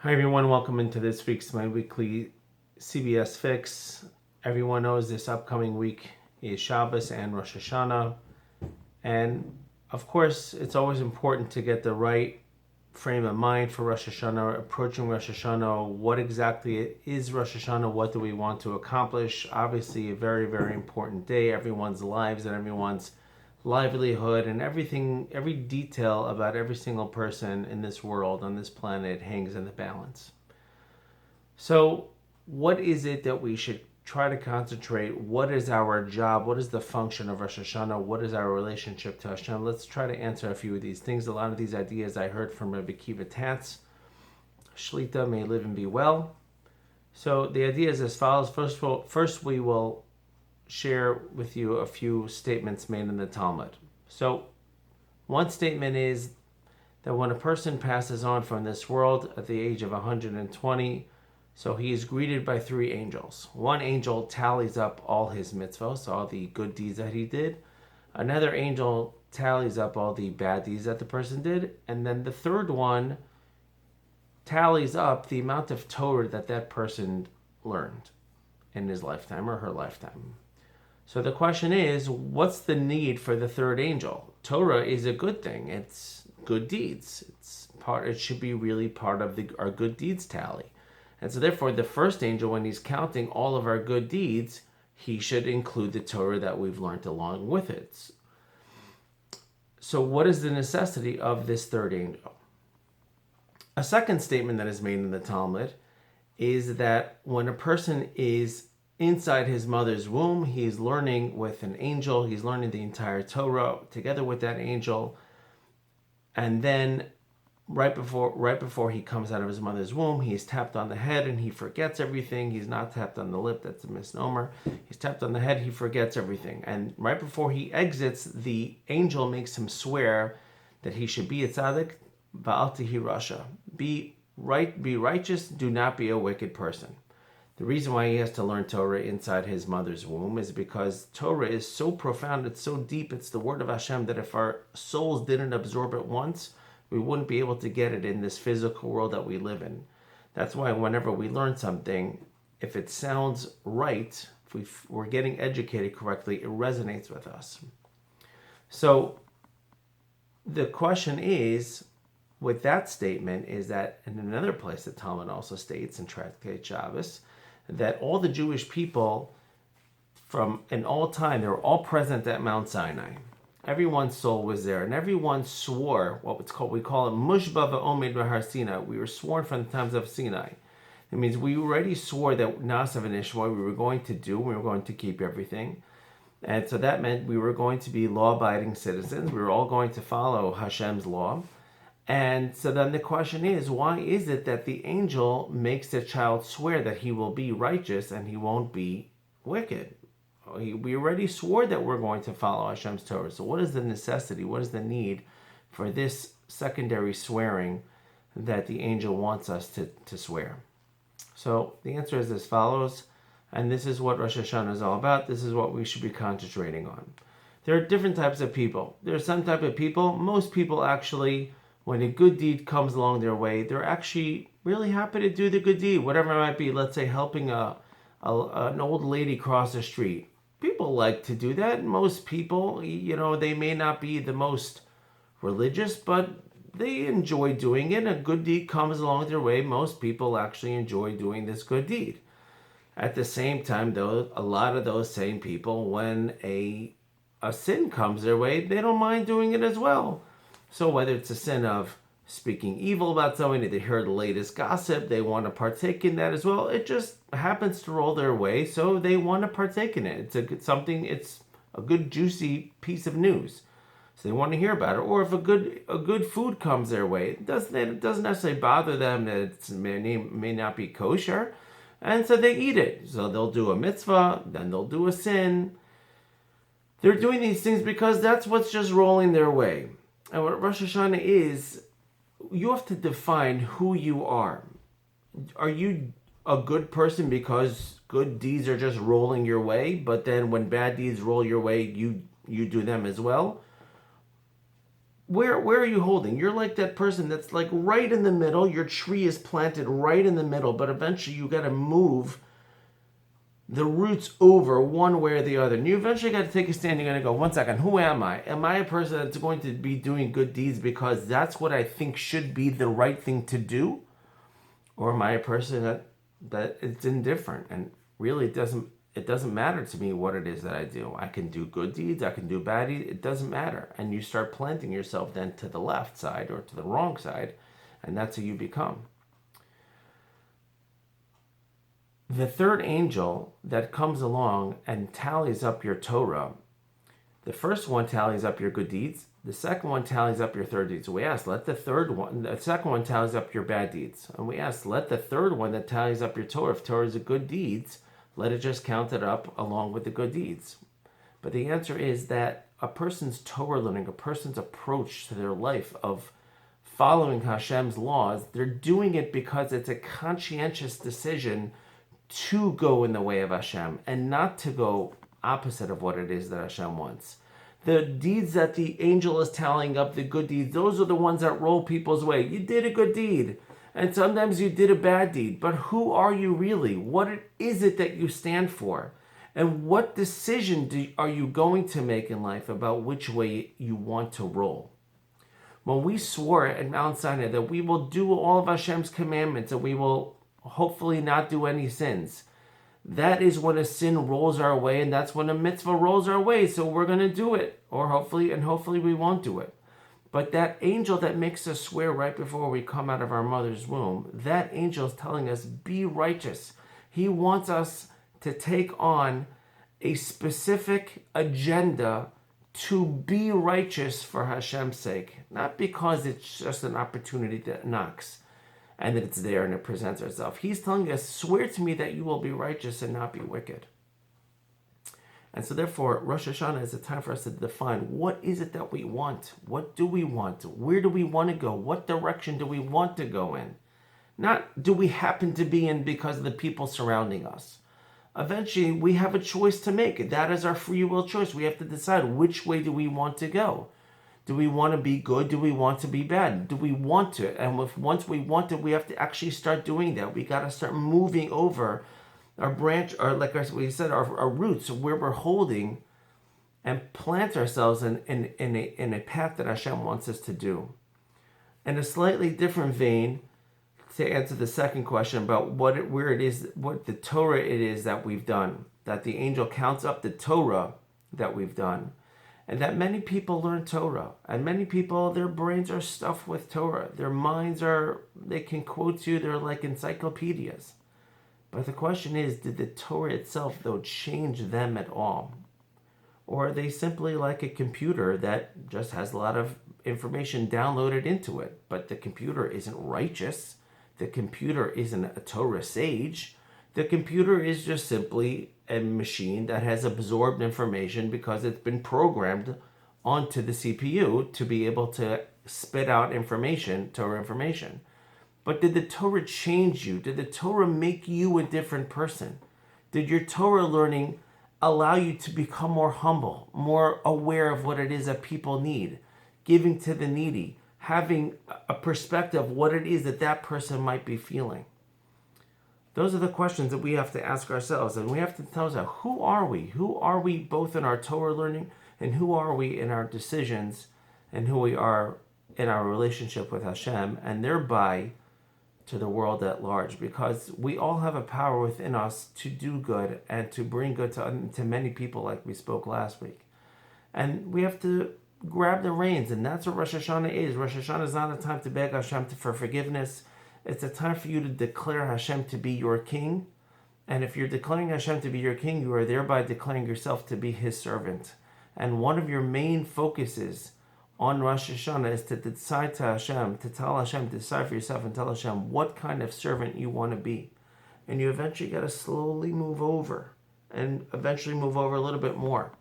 Hi everyone, welcome into this week's My Weekly CBS Fix. Everyone knows this upcoming week is Shabbos and Rosh Hashanah. And of course, it's always important to get the right frame of mind for Rosh Hashanah, approaching Rosh Hashanah. What exactly is Rosh Hashanah? What do we want to accomplish? Obviously, a very, very important day. Everyone's lives and everyone's livelihood and everything, every detail about every single person in this world, on this planet, hangs in the balance. So, what is it that we should try to concentrate? What is our job? What is the function of Rosh Hashanah? What is our relationship to Hashem? Let's try to answer a few of these things. A lot of these ideas I heard from Rabbi Kiva Tatz. Shlita, may live and be well. So the idea is as follows. First we will share with you a few statements made in the Talmud. So one statement is that when a person passes on from this world at the age of 120, so he is greeted by three angels. One angel tallies up all his mitzvahs, all the good deeds that he did. Another angel tallies up all the bad deeds that the person did. And then the third one tallies up the amount of Torah that that person learned in his lifetime or her lifetime. So the question is, what's the need for the third angel? Torah is a good thing. It's good deeds. It should be really part of our good deeds tally. And so therefore, the first angel, when he's counting all of our good deeds, he should include the Torah that we've learned along with it. So what is the necessity of this third angel? A second statement that is made in the Talmud is that when a person is inside his mother's womb, he's learning with an angel, he's learning the entire Torah together with that angel, and then right before he comes out of his mother's womb, he's tapped on the head and he forgets everything. He's not tapped on the lip, that's a misnomer. He's tapped on the head, he forgets everything. And right before he exits, the angel makes him swear that he should be a tzaddik, va'al tihi rasha. Be righteous, do not be a wicked person. The reason why he has to learn Torah inside his mother's womb is because Torah is so profound, it's so deep, it's the word of Hashem that if our souls didn't absorb it once, we wouldn't be able to get it in this physical world that we live in. That's why whenever we learn something, if it sounds right, if we're getting educated correctly, it resonates with us. So the question is, with that statement, is that in another place the Talmud also states in Tractate Shabbos, that all the Jewish people from in all time, they were all present at Mount Sinai. Everyone's soul was there, and everyone swore we call it Mushba v'Omed v'Har Sinai. We were sworn from the times of Sinai. It means we already swore that Nasav and Ishmael we were going to do, we were going to keep everything. And so that meant we were going to be law-abiding citizens. We were all going to follow Hashem's law. And so then the question is, why is it that the angel makes the child swear that he will be righteous and he won't be wicked? We already swore that we're going to follow Hashem's Torah. So what is the necessity? What is the need for this secondary swearing that the angel wants us to swear? So the answer is as follows, and this is what Rosh Hashanah is all about. This is what we should be concentrating on. There are different types of people. There's some type of people, most people actually, when a good deed comes along their way, they're actually really happy to do the good deed, whatever it might be. Let's say helping an old lady cross the street. People like to do that. Most people, they may not be the most religious, but they enjoy doing it. A good deed comes along their way. Most people actually enjoy doing this good deed. At the same time, though, a lot of those same people, when a sin comes their way, they don't mind doing it as well. So whether it's a sin of speaking evil about somebody, they heard the latest gossip, they want to partake in that as well. It just happens to roll their way, so they want to partake in it. It's a good juicy piece of news, so they want to hear about it. Or if a good food comes their way, it doesn't necessarily bother them that it may not be kosher, and so they eat it. So they'll do a mitzvah, then they'll do a sin. They're doing these things because that's what's just rolling their way. And what Rosh Hashanah is, you have to define who you are. Are you a good person because good deeds are just rolling your way, but then when bad deeds roll your way, you do them as well? where are you holding? You're like that person that's like right in the middle. Your tree is planted right in the middle, but eventually you got to move the roots over one way or the other. And you eventually got to take a stand. You're going to go, 1 second, who am I? Am I a person that's going to be doing good deeds because that's what I think should be the right thing to do? Or am I a person that it's indifferent and really it doesn't matter to me what it is that I do. I can do good deeds, I can do bad deeds, it doesn't matter. And you start planting yourself then to the left side or to the wrong side, and that's who you become. The third angel that comes along and tallies up your Torah, the first one tallies up your good deeds, the second one tallies up your third deeds. So we asked, the second one tallies up your bad deeds. And we asked, let the third one that tallies up your Torah, if Torah is a good deeds, let it just count it up along with the good deeds. But the answer is that a person's Torah learning, a person's approach to their life of following Hashem's laws, they're doing it because it's a conscientious decision to go in the way of Hashem and not to go opposite of what it is that Hashem wants. The deeds that the angel is tallying up, the good deeds, those are the ones that roll people's way. You did a good deed, and sometimes you did a bad deed, but who are you really? What is it that you stand for? And what decision are you going to make in life about which way you want to roll? When we swore at Mount Sinai that we will do all of Hashem's commandments and we will hopefully not do any sins, that is when a sin rolls our way, and that's when a mitzvah rolls our way. So we're going to do it, or hopefully we won't do it. But that angel that makes us swear right before we come out of our mother's womb, that angel is telling us, be righteous. He wants us to take on a specific agenda to be righteous for Hashem's sake, not because it's just an opportunity that knocks and that it's there and it presents itself. He's telling us, swear to me that you will be righteous and not be wicked. And so therefore, Rosh Hashanah is a time for us to define what is it that we want? What do we want? Where do we want to go? What direction do we want to go in? Not do we happen to be in because of the people surrounding us. Eventually, we have a choice to make. That is our free will choice. We have to decide which way do we want to go. Do we want to be good? Do we want to be bad? Do we want to? And once we want it, we have to actually start doing that. We got to start moving over our branch, or like we said, our roots, where we're holding, and plant ourselves in a path that Hashem wants us to do. In a slightly different vein, to answer the second question about what the Torah it is that we've done, that the angel counts up the Torah that we've done. And that many people learn Torah. And many people, their brains are stuffed with Torah. Their minds they can quote you, they're like encyclopedias. But the question is, did the Torah itself, though, change them at all? Or are they simply like a computer that just has a lot of information downloaded into it? But the computer isn't righteous. The computer isn't a Torah sage. The computer is just simply a machine that has absorbed information because it's been programmed onto the CPU to be able to spit out information, Torah information. But did the Torah change you? Did the Torah make you a different person? Did your Torah learning allow you to become more humble, more aware of what it is that people need, giving to the needy, having a perspective of what it is that that person might be feeling? Those are the questions that we have to ask ourselves, and we have to tell ourselves, who are we? Who are we both in our Torah learning, and who are we in our decisions, and who we are in our relationship with Hashem, and thereby to the world at large? Because we all have a power within us to do good and to bring good to many people, like we spoke last week. And we have to grab the reins, and that's what Rosh Hashanah is. Rosh Hashanah is not a time to beg Hashem for forgiveness. It's a time for you to declare Hashem to be your king. And if you're declaring Hashem to be your king, you are thereby declaring yourself to be his servant. And one of your main focuses on Rosh Hashanah is to decide to Hashem, to tell Hashem, to decide for yourself and tell Hashem what kind of servant you want to be. And you eventually got to slowly move over, and eventually move over a little bit more,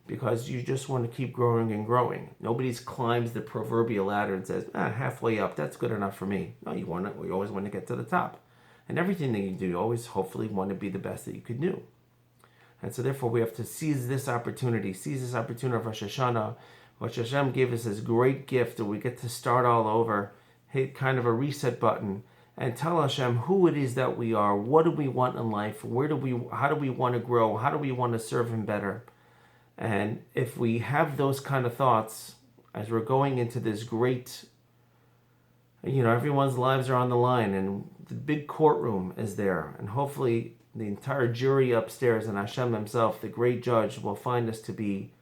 because you just want to keep growing and growing. Nobody climbs the proverbial ladder and says, halfway up, that's good enough for me. No, you always want to get to the top. And everything that you do, you always hopefully want to be the best that you could do. And so therefore we have to seize this opportunity of Rosh Hashanah, which Hashem gave us this great gift that we get to start all over, hit kind of a reset button, and tell Hashem who it is that we are, what do we want in life, how do we want to grow, how do we want to serve Him better. And if we have those kind of thoughts as we're going into this great, everyone's lives are on the line, and the big courtroom is there, and hopefully the entire jury upstairs and Hashem Himself, the great judge, will find us to be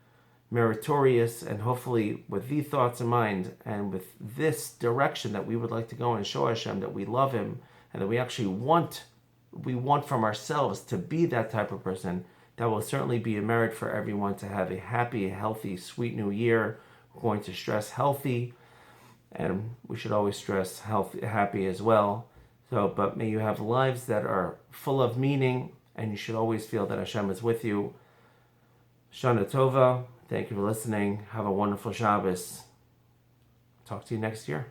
meritorious, and hopefully with these thoughts in mind and with this direction that we would like to go and show Hashem that we love Him and that we actually want from ourselves to be that type of person, that will certainly be a merit for everyone to have a happy, healthy, sweet new year. We're going to stress healthy, and we should always stress healthy, happy as well. But may you have lives that are full of meaning, and you should always feel that Hashem is with you. Shana Tova. Thank you for listening. Have a wonderful Shabbos. Talk to you next year.